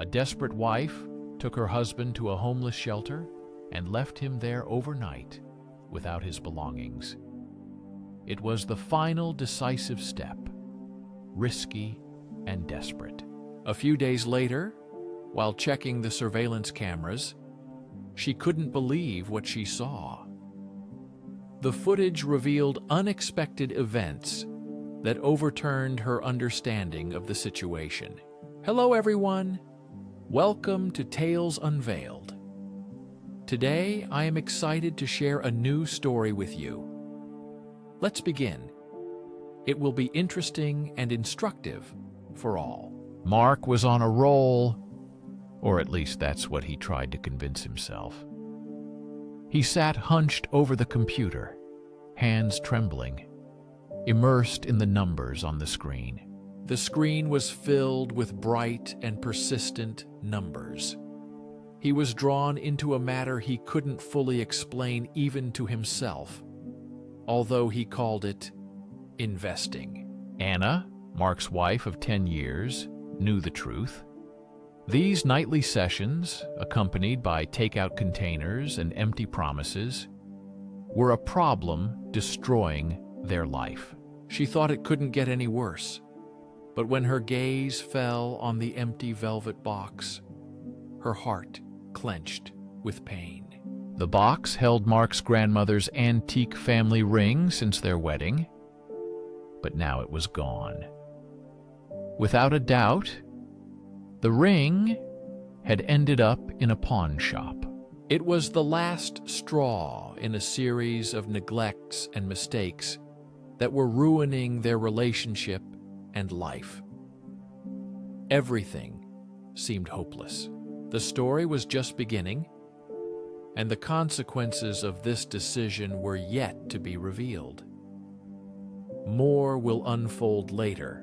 A desperate wife took her husband to a homeless shelter and left him there overnight without his belongings. It was the final decisive step, risky and desperate. A few days later, while checking the surveillance cameras, she couldn't believe what she saw. The footage revealed unexpected events that overturned her understanding of the situation. Hello, everyone. Welcome to Tales Unveiled. Today, I am excited to share a new story with you. Let's begin. It will be interesting and instructive for all. Mark was on a roll, or at least that's what he tried to convince himself. He sat hunched over the computer, hands trembling, immersed in the numbers on the screen. The screen was filled with bright and persistent numbers. He was drawn into a matter he couldn't fully explain even to himself, although he called it investing. Anna, Mark's wife of 10 years, knew the truth. These nightly sessions, accompanied by takeout containers and empty promises, were a problem destroying their life. She thought it couldn't get any worse, but when her gaze fell on the empty velvet box, her heart clenched with pain. The box held Mark's grandmother's antique family ring since their wedding, but now it was gone. Without a doubt, the ring had ended up in a pawn shop. It was the last straw in a series of neglects and mistakes that were ruining their relationship and life. Everything seemed hopeless. The story was just beginning, and the consequences of this decision were yet to be revealed. More will unfold later.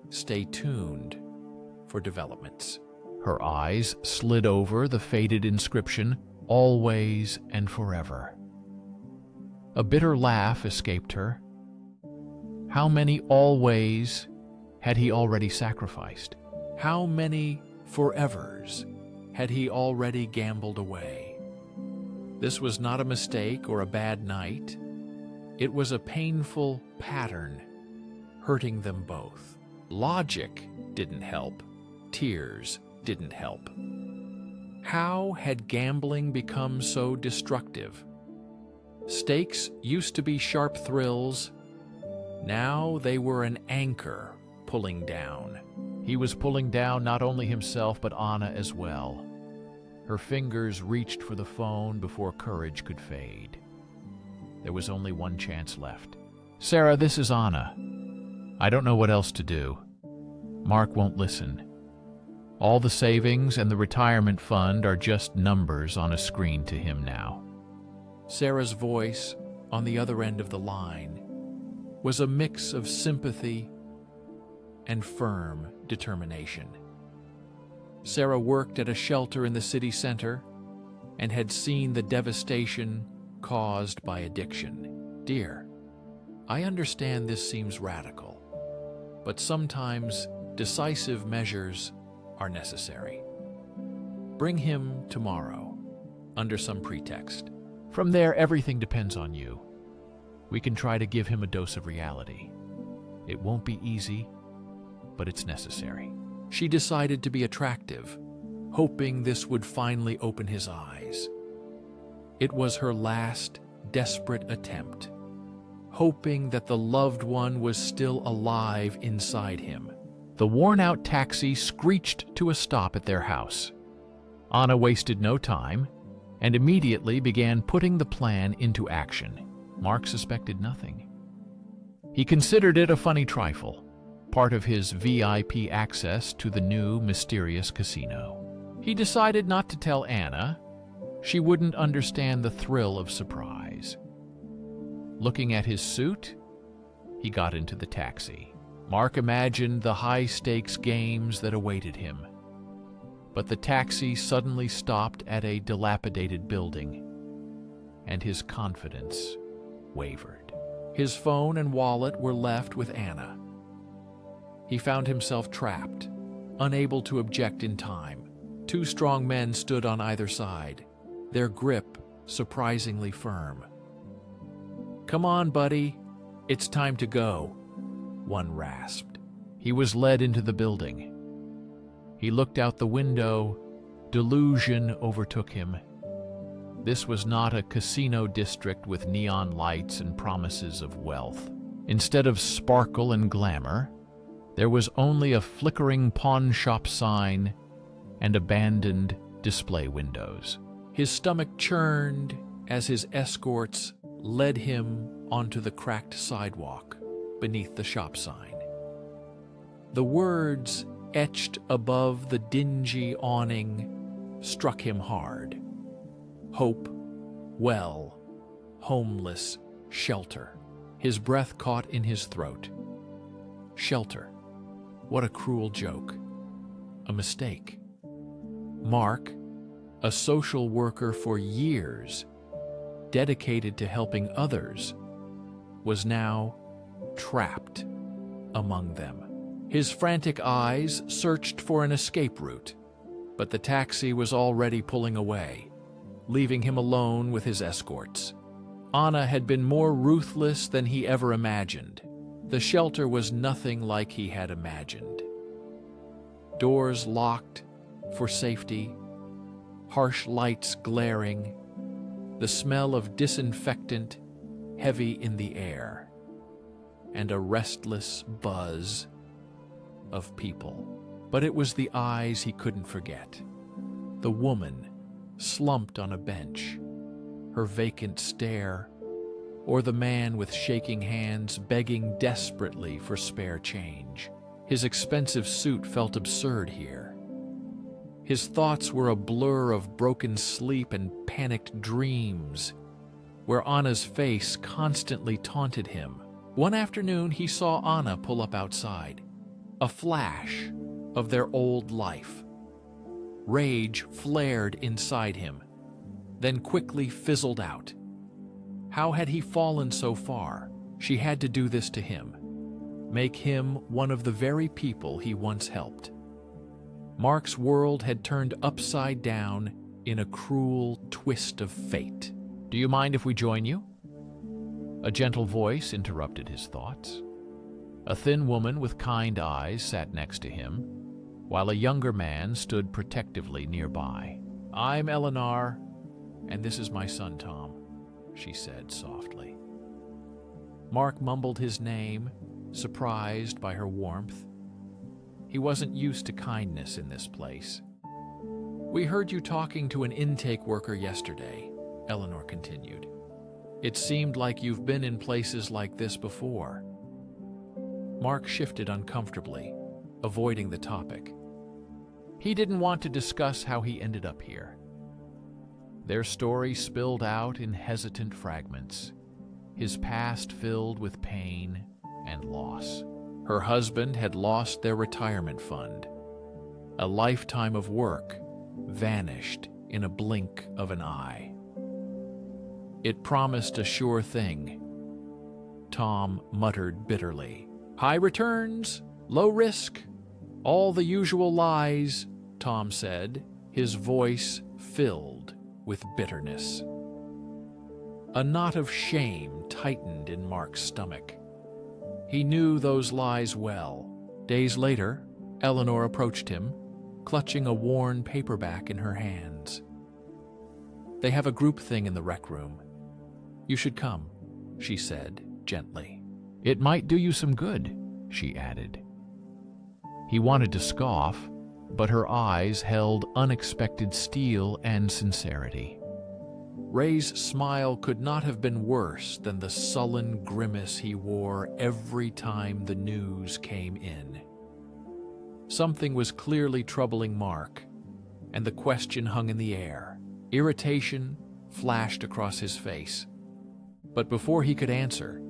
Stay tuned for developments. Her eyes slid over the faded inscription, "Always and Forever." A bitter laugh escaped her. How many always had he already sacrificed? How many forevers had he already gambled away? This was not a mistake or a bad night. It was a painful pattern, hurting them both. Logic didn't help. Tears didn't help. How had gambling become so destructive? Stakes used to be sharp thrills. Now they were an anchor pulling down. He was pulling down not only himself but Anna as well. Her fingers reached for the phone before courage could fade. There was only one chance left. "Sarah, this is Anna. I don't know what else to do. Mark won't listen. All the savings and the retirement fund are just numbers on a screen to him now." Sarah's voice, on the other end of the line, was a mix of sympathy and firm determination. Sarah worked at a shelter in the city center and had seen the devastation caused by addiction. "Dear, I understand this seems radical, but sometimes decisive measures are necessary. Bring him tomorrow, under some pretext. From there, everything depends on you. We can try to give him a dose of reality. It won't be easy, but it's necessary." She decided to be attractive, hoping this would finally open his eyes. It was her last desperate attempt, hoping that the loved one was still alive inside him. The worn-out taxi screeched to a stop at their house. Anna wasted no time and immediately began putting the plan into action. Mark suspected nothing. He considered it a funny trifle, part of his VIP access to the new mysterious casino. He decided not to tell Anna. She wouldn't understand the thrill of surprise. Looking at his suit, he got into the taxi. Mark imagined the high-stakes games that awaited him. But the taxi suddenly stopped at a dilapidated building, and his confidence wavered. His phone and wallet were left with Anna. He found himself trapped, unable to object in time. Two strong men stood on either side, their grip surprisingly firm. "Come on, buddy. It's time to go," one rasped. He was led into the building. He looked out the window. Delusion overtook him. This was not a casino district with neon lights and promises of wealth. Instead of sparkle and glamour, there was only a flickering pawn shop sign and abandoned display windows. His stomach churned as his escorts led him onto the cracked sidewalk beneath the shop sign. The words etched above the dingy awning struck him hard. Hope, well, homeless, shelter. His breath caught in his throat. Shelter. What a cruel joke. A mistake. Mark, a social worker for years, dedicated to helping others, was now trapped among them. His frantic eyes searched for an escape route, but the taxi was already pulling away, leaving him alone with his escorts. Anna had been more ruthless than he ever imagined. The shelter was nothing like he had imagined. Doors locked for safety, harsh lights glaring, the smell of disinfectant heavy in the air, and a restless buzz of people. But it was the eyes he couldn't forget. The woman slumped on a bench, her vacant stare, or the man with shaking hands begging desperately for spare change. His expensive suit felt absurd here. His thoughts were a blur of broken sleep and panicked dreams, where Anna's face constantly taunted him. One afternoon, he saw Anna pull up outside, a flash of their old life. Rage flared inside him, then quickly fizzled out. How had he fallen so far? She had to do this to him, make him one of the very people he once helped. Mark's world had turned upside down in a cruel twist of fate. "Do you mind if we join you?" A gentle voice interrupted his thoughts. A thin woman with kind eyes sat next to him, while a younger man stood protectively nearby. "I'm Eleanor, and this is my son Tom," she said softly. Mark mumbled his name, surprised by her warmth. He wasn't used to kindness in this place. "We heard you talking to an intake worker yesterday," Eleanor continued. "It seemed like you've been in places like this before." Mark shifted uncomfortably, avoiding the topic. He didn't want to discuss how he ended up here. Their story spilled out in hesitant fragments, his past filled with pain and loss. Her husband had lost their retirement fund. A lifetime of work vanished in a blink of an eye. It promised a sure thing. Tom muttered bitterly. "High returns, low risk, all the usual lies," Tom said, his voice filled with bitterness. A knot of shame tightened in Mark's stomach. He knew those lies well. Days later, Eleanor approached him, clutching a worn paperback in her hands. "They have a group thing in the rec room. You should come," she said gently. "It might do you some good," she added. He wanted to scoff, but her eyes held unexpected steel and sincerity. Ray's smile could not have been worse than the sullen grimace he wore every time the news came in. Something was clearly troubling Mark, and the question hung in the air. Irritation flashed across his face. But before he could answer,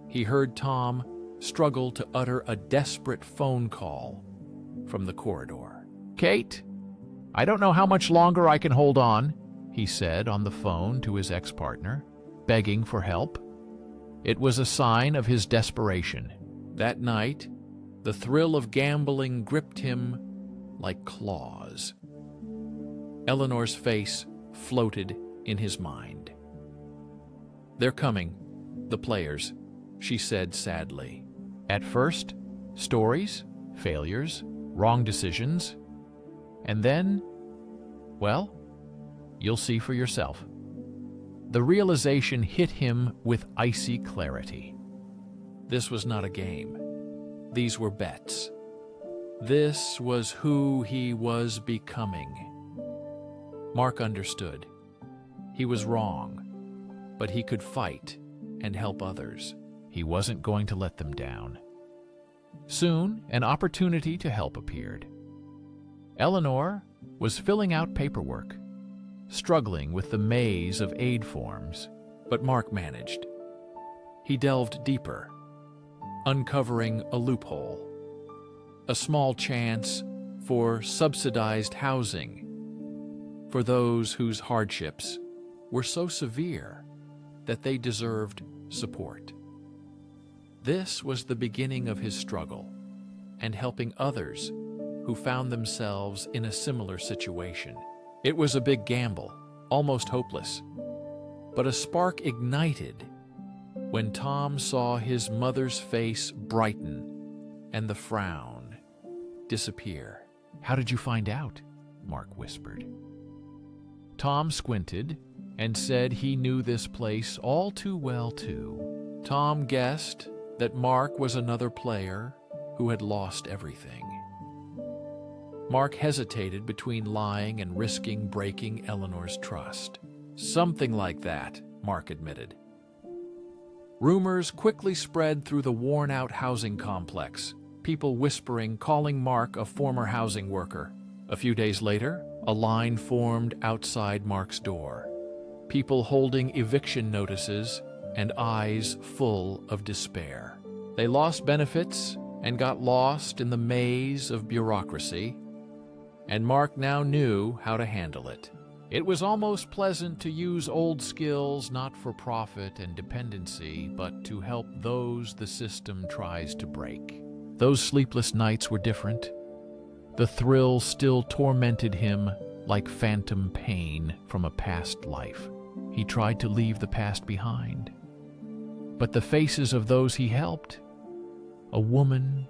he heard Tom struggle to utter a desperate phone call from the corridor. "Kate, I don't know how much longer I can hold on," he said on the phone to his ex-partner, begging for help. It was a sign of his desperation. That night, the thrill of gambling gripped him like claws. Eleanor's face floated in his mind. "They're coming, the players," she said sadly. At first, stories, failures, wrong decisions, and then, well, you'll see for yourself. The realization hit him with icy clarity. This was not a game. These were bets. This was who he was becoming. Mark understood. He was wrong, but he could fight and help others. He wasn't going to let them down. Soon, an opportunity to help appeared. Eleanor was filling out paperwork, struggling with the maze of aid forms, but Mark managed. He delved deeper, uncovering a loophole, a small chance for subsidized housing for those whose hardships were so severe that they deserved support. This was the beginning of his struggle and helping others who found themselves in a similar situation. It was a big gamble, almost hopeless, but a spark ignited when Tom saw his mother's face brighten and the frown disappear. "How did you find out?" Mark whispered. Tom squinted and said he knew this place all too well, too. Tom guessed that Mark was another player who had lost everything. Mark hesitated between lying and risking breaking Eleanor's trust. "Something like that," Mark admitted. Rumors quickly spread through the worn-out housing complex, people whispering, calling Mark a former housing worker. A few days later, a line formed outside Mark's door, people holding eviction notices and eyes full of despair. They lost benefits and got lost in the maze of bureaucracy, and Mark now knew how to handle it. It was almost pleasant to use old skills not for profit and dependency, but to help those the system tries to break. Those sleepless nights were different. The thrill still tormented him like phantom pain from a past life. He tried to leave the past behind. But the faces of those he helped, a woman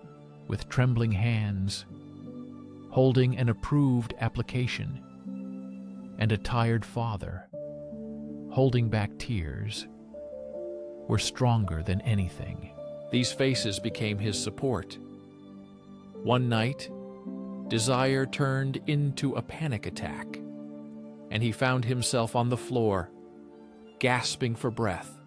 with trembling hands, holding an approved application, and a tired father, holding back tears, were stronger than anything. These faces became his support. One night, desire turned into a panic attack, and he found himself on the floor, gasping for breath,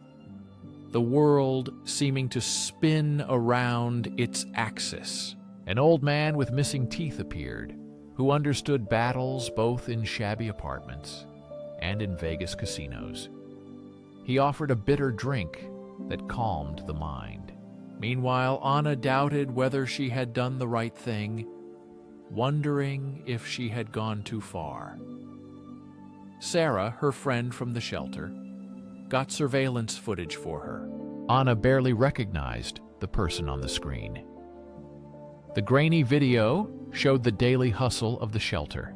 the world seeming to spin around its axis. An old man with missing teeth appeared, who understood battles both in shabby apartments and in Vegas casinos. He offered a bitter drink that calmed the mind. Meanwhile, Anna doubted whether she had done the right thing, wondering if she had gone too far. Sarah, her friend from the shelter, got surveillance footage for her. Anna barely recognized the person on the screen. The grainy video showed the daily hustle of the shelter.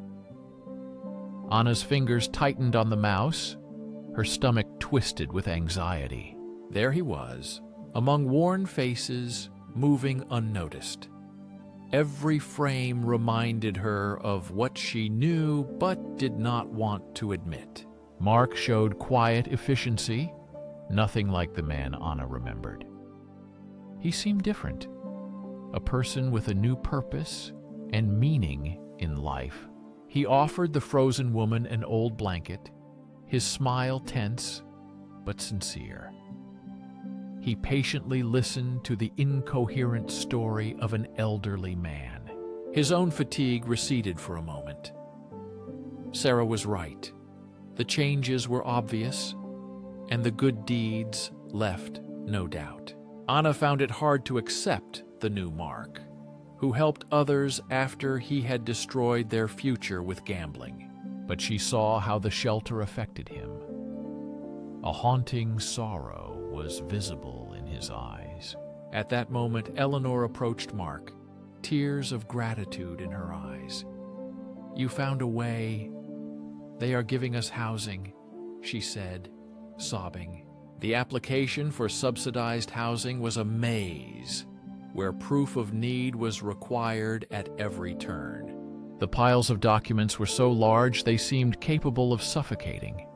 Anna's fingers tightened on the mouse, her stomach twisted with anxiety. There he was, among worn faces, moving unnoticed. Every frame reminded her of what she knew but did not want to admit. Mark showed quiet efficiency, nothing like the man Anna remembered. He seemed different, a person with a new purpose and meaning in life. He offered the frozen woman an old blanket, his smile tense but sincere. He patiently listened to the incoherent story of an elderly man. His own fatigue receded for a moment. Sarah was right. The changes were obvious, and the good deeds left no doubt. Anna found it hard to accept the new Mark, who helped others after he had destroyed their future with gambling. But she saw how the shelter affected him. A haunting sorrow was visible in his eyes. At that moment, Eleanor approached Mark, tears of gratitude in her eyes. You found a way. They are giving us housing, she said, sobbing. The application for subsidized housing was a maze, where proof of need was required at every turn. The piles of documents were so large they seemed capable of suffocating,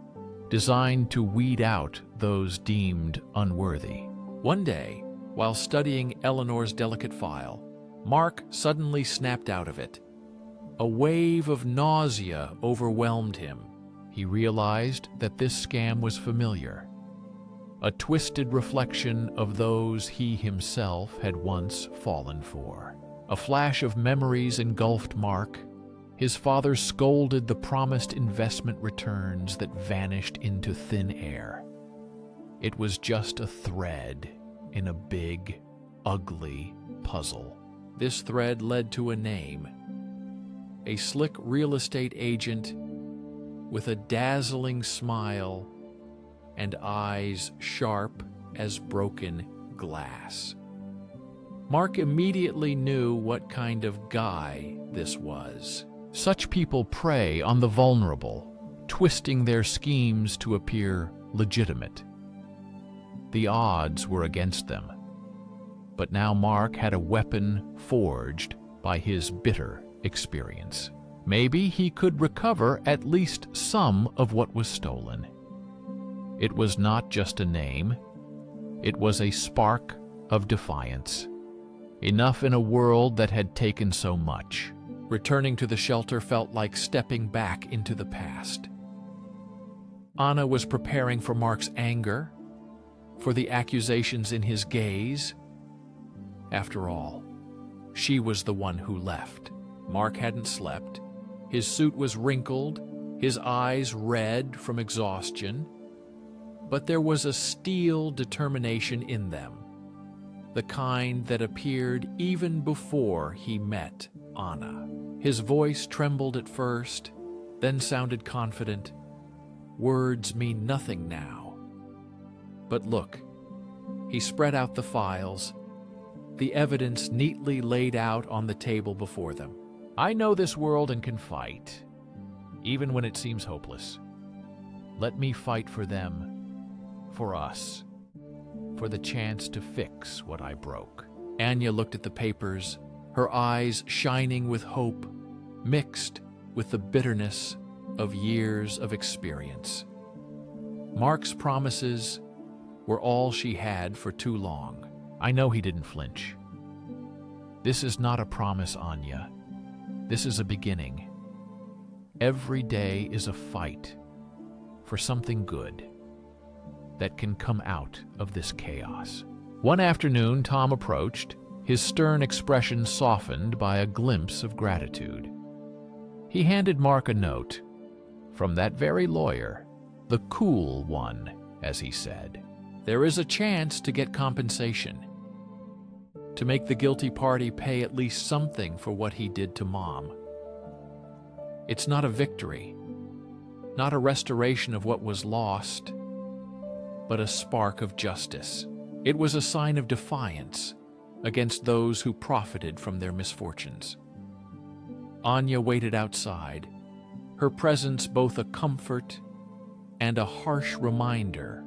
designed to weed out those deemed unworthy. One day, while studying Eleanor's delicate file, Mark suddenly snapped out of it. A wave of nausea overwhelmed him. He realized that this scam was familiar, a twisted reflection of those he himself had once fallen for. A flash of memories engulfed Mark. His father scolded the promised investment returns that vanished into thin air. It was just a thread in a big, ugly puzzle. This thread led to a name. A slick real estate agent with a dazzling smile and eyes sharp as broken glass. Mark immediately knew what kind of guy this was. Such people prey on the vulnerable, twisting their schemes to appear legitimate. The odds were against them, but now Mark had a weapon forged by his bitter experience. Maybe he could recover at least some of what was stolen. It was not just a name. It was a spark of defiance. Enough in a world that had taken so much. Returning to the shelter felt like stepping back into the past. Anna was preparing for Mark's anger, for the accusations in his gaze. After all, she was the one who left. Mark hadn't slept. His suit was wrinkled, his eyes red from exhaustion, but there was a steel determination in them, the kind that appeared even before he met Anna. His voice trembled at first, then sounded confident. Words mean nothing now. But look, he spread out the files, the evidence neatly laid out on the table before them. I know this world and can fight, even when it seems hopeless. Let me fight for them, for us, for the chance to fix what I broke. Anya looked at the papers, her eyes shining with hope, mixed with the bitterness of years of experience. Mark's promises were all she had for too long. I know he didn't flinch. This is not a promise, Anya. This is a beginning. Every day is a fight for something good that can come out of this chaos. One afternoon, Tom approached, his stern expression softened by a glimpse of gratitude. He handed Mark a note from that very lawyer, the cool one, as he said. There is a chance to get compensation, to make the guilty party pay at least something for what he did to Mom. It's not a victory, not a restoration of what was lost, but a spark of justice. It was a sign of defiance against those who profited from their misfortunes. Anya waited outside, her presence both a comfort and a harsh reminder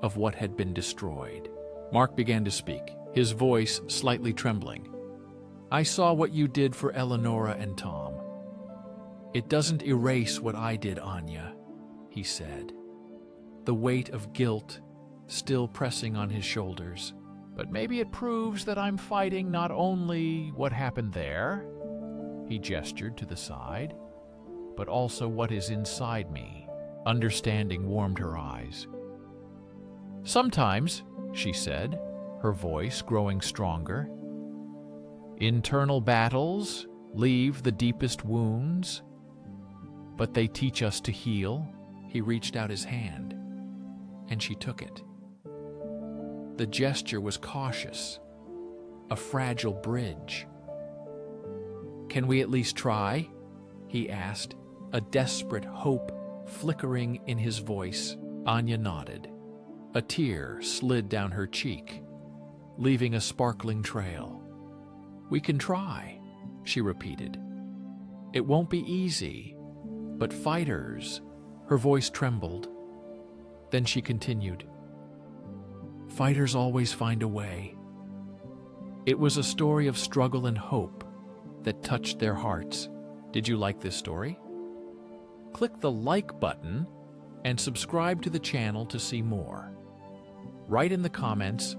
of what had been destroyed. Mark began to speak, his voice slightly trembling. I saw what you did for Eleonora and Tom. It doesn't erase what I did, Anya, he said, the weight of guilt still pressing on his shoulders. But maybe it proves that I'm fighting not only what happened there, he gestured to the side, but also what is inside me. Understanding warmed her eyes. Sometimes, she said, her voice growing stronger, internal battles leave the deepest wounds, but they teach us to heal. He reached out his hand, and she took it. The gesture was cautious, a fragile bridge. Can we at least try? He asked, a desperate hope flickering in his voice. Anya nodded. A tear slid down her cheek, leaving a sparkling trail. We can try, she repeated. It won't be easy, but fighters. Her voice trembled. Then she continued, fighters always find a way. It was a story of struggle and hope that touched their hearts. Did you like this story? Click the like button and subscribe to the channel to see more. Write in the comments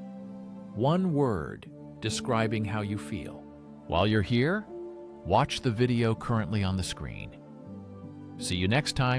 one word describing how you feel. While you're here, watch the video currently on the screen. See you next time.